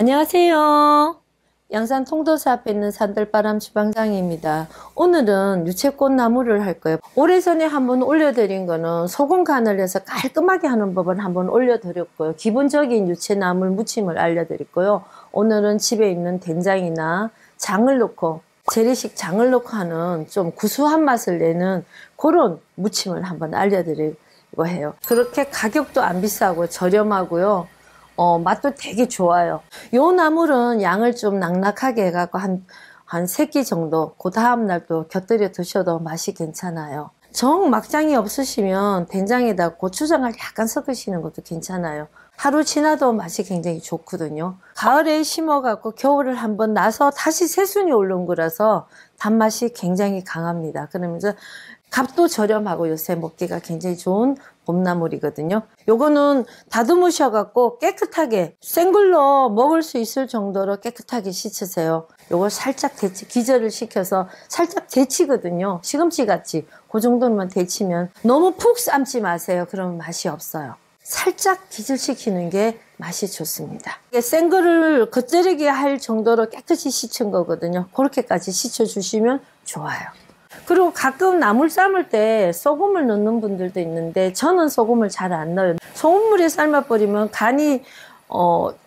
안녕하세요. 양산 통도사 앞에 있는 산들바람 주방장입니다. 오늘은 유채꽃나무를 할 거예요. 오래전에 한번 올려드린 거는 소금 간을 해서 깔끔하게 하는 법을 한번 올려드렸고요. 기본적인 유채나물 무침을 알려드렸고요. 오늘은 집에 있는 된장이나 장을 넣고 재래식 장을 넣고 하는 좀 구수한 맛을 내는 그런 무침을 한번 알려드리고 해요. 그렇게 가격도 안 비싸고 저렴하고요. 맛도 되게 좋아요. 요 나물은 양을 좀 낭낭하게 해갖고 한 3끼 정도, 그 다음날 또 곁들여 드셔도 맛이 괜찮아요. 정 막장이 없으시면 된장에다 고추장을 약간 섞으시는 것도 괜찮아요. 하루 지나도 맛이 굉장히 좋거든요. 가을에 심어갖고 겨울을 한번 나서 다시 새순이 오른 거라서 단맛이 굉장히 강합니다. 그러면서 값도 저렴하고 요새 먹기가 굉장히 좋은 봄나물이거든요. 요거는 다듬으셔갖고 깨끗하게 생굴로 먹을 수 있을 정도로 깨끗하게 씻으세요. 요거 살짝 기절을 시켜서 살짝 데치거든요. 시금치 같이 그 정도만 데치면 너무 푹 삶지 마세요. 그러면 맛이 없어요. 살짝 기절시키는 게 맛이 좋습니다. 생굴을 겉절이게 할 정도로 깨끗이 씻은 거거든요. 그렇게까지 씻어주시면 좋아요. 그리고 가끔 나물 삶을 때 소금을 넣는 분들도 있는데 저는 소금을 잘 안 넣어요. 소금물에 삶아버리면 간이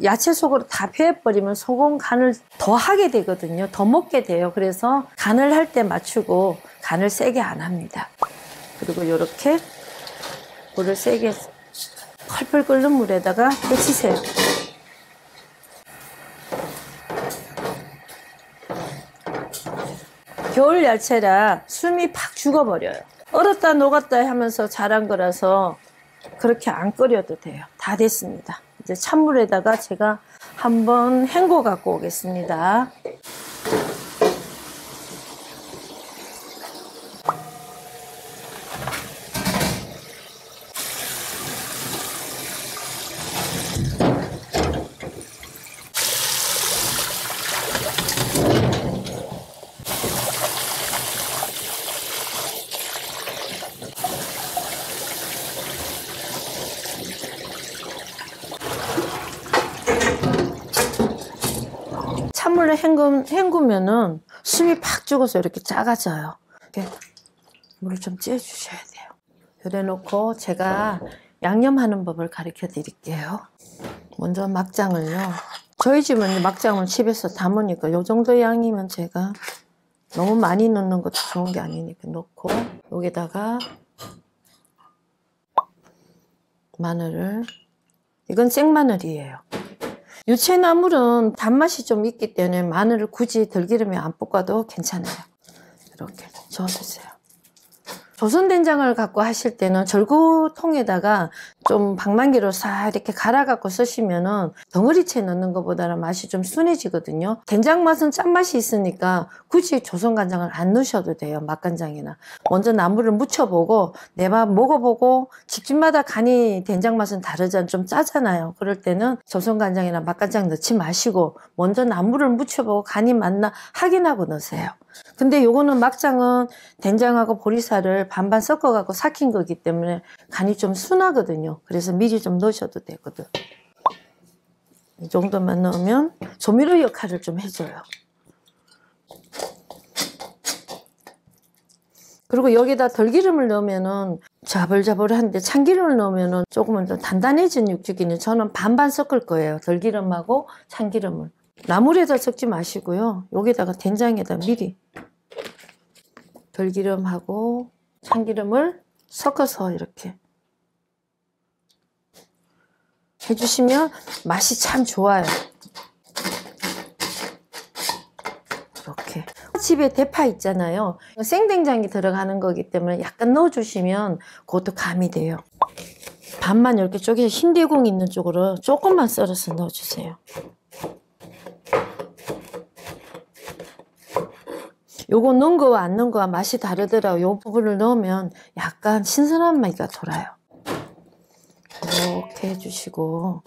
야채 속으로 다 배어버리면 소금 간을 더 하게 되거든요. 더 먹게 돼요. 그래서 간을 할 때 맞추고 간을 세게 안 합니다. 그리고 이렇게 물을 세게 펄펄 끓는 물에다가 데치세요. 겨울 야채라 숨이 팍 죽어버려요. 얼었다 녹았다 하면서 자란 거라서 그렇게 안 끓여도 돼요. 다 됐습니다. 이제 찬물에다가 제가 한번 헹궈 갖고 오겠습니다. 찬물에 헹구면은 숨이 팍 죽어서 이렇게 작아져요. 이렇게 물을 좀 쬐주셔야 돼요. 이래 놓고 제가 양념하는 법을 가르쳐 드릴게요. 먼저 막장을요. 저희 집은 막장을 집에서 담으니까 이 정도 양이면 제가 너무 많이 넣는 것도 좋은 게 아니니까 넣고 여기다가 마늘을, 이건 생마늘이에요. 유채나물은 단맛이 좀 있기 때문에 마늘을 굳이 들기름에 안 볶아도 괜찮아요. 이렇게 저어주세요. 조선된장을 갖고 하실 때는 절구통에다가 좀 방망이로 싹 이렇게 갈아갖고 쓰시면은 덩어리채 넣는 것보다는 맛이 좀 순해지거든요. 된장 맛은 짠맛이 있으니까 굳이 조선간장을 안 넣으셔도 돼요. 맛간장이나. 먼저 나물을 무쳐보고 내 맛 먹어보고 집집마다 간이 된장 맛은 다르잖아요. 좀 짜잖아요. 그럴 때는 조선간장이나 맛간장 넣지 마시고 먼저 나물을 무쳐보고 간이 맞나 확인하고 넣으세요. 근데 요거는 막장은 된장하고 보리살을 반반 섞어갖고 삭힌 거기 때문에 간이 좀 순하거든요. 그래서 미리 좀 넣으셔도 되거든. 이 정도만 넣으면 조미료 역할을 좀 해줘요. 그리고 여기다 들기름을 넣으면은 자글자글한데 참기름을 넣으면은 조금은 더 단단해진 육즙이니 저는 반반 섞을 거예요. 들기름하고 참기름을. 나물에다 섞지 마시고요. 여기다가 된장에다 미리 들기름하고 참기름을 섞어서 이렇게 해주시면 맛이 참 좋아요. 이렇게 집에 대파 있잖아요. 생된장이 들어가는 거기 때문에 약간 넣어주시면 그것도 감이 돼요. 반만 이렇게 쪼개 흰대공 있는 쪽으로 조금만 썰어서 넣어주세요. 요거 넣은 거와 안 넣은 거와 맛이 다르더라고요. 요 부분을 넣으면 약간 신선한 맛이 돌아요. 이렇게 해주시고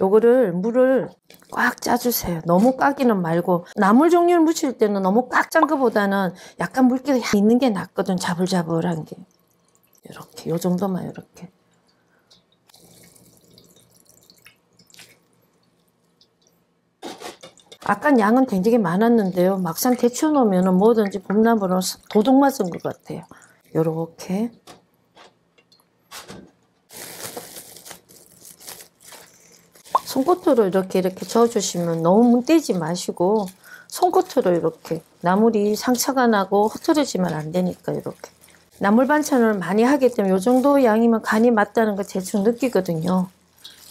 요거를 물을 꽉 짜주세요. 너무 까기는 말고 나물 종류를 무칠 때는 너무 꽉 짠 거보다는 약간 물기가 있는 게 낫거든. 자불자불한 게. 이렇게 요 정도만 이렇게. 아까 양은 굉장히 많았는데요. 막상 데쳐 놓으면 뭐든지 봄나물은 도둑 맞은 것 같아요. 요렇게. 손끝으로 이렇게 저어주시면 너무 뭉 떼지 마시고 손끝으로 이렇게 나물이 상처가 나고 흐트러지면 안 되니까 이렇게. 나물 반찬을 많이 하기 때문에 이 정도 양이면 간이 맞다는 걸 대충 느끼거든요.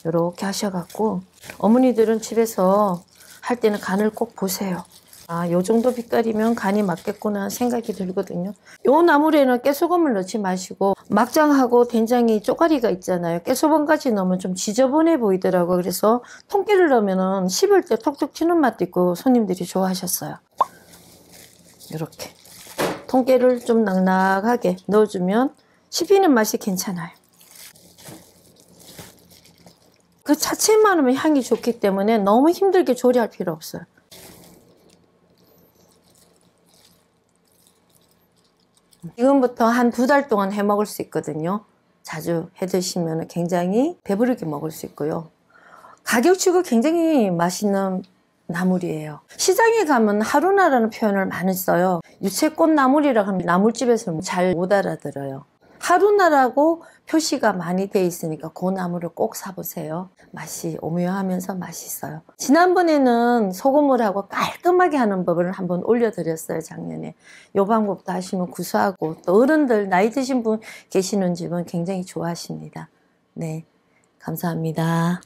이렇게 하셔갖고 어머니들은 집에서 할 때는 간을 꼭 보세요. 아, 요 정도 빛깔이면 간이 맞겠구나 생각이 들거든요. 요 나물에는 깨소금을 넣지 마시고 막장하고 된장이 쪼가리가 있잖아요. 깨소금까지 넣으면 좀 지저분해 보이더라고요. 그래서 통깨를 넣으면 씹을 때 톡톡 튀는 맛도 있고 손님들이 좋아하셨어요. 이렇게 통깨를 좀 낭낭하게 넣어주면 씹히는 맛이 괜찮아요. 그 자체만으면 향이 좋기 때문에 너무 힘들게 조리할 필요 없어요. 지금부터 한 2달 동안 해 먹을 수 있거든요. 자주 해 드시면 굉장히 배부르게 먹을 수 있고요. 가격치고 굉장히 맛있는 나물이에요. 시장에 가면 하루나라는 표현을 많이 써요. 유채꽃 나물이라고 하면 나물집에서는 잘 못 알아들어요. 하루나라고 표시가 많이 돼 있으니까 그 나물을 꼭 사보세요. 맛이 오묘하면서 맛있어요. 지난번에는 소금을 하고 깔끔하게 하는 법을 한번 올려드렸어요, 작년에. 이 방법도 하시면 구수하고 또 어른들 나이 드신 분 계시는 집은 굉장히 좋아하십니다. 네, 감사합니다.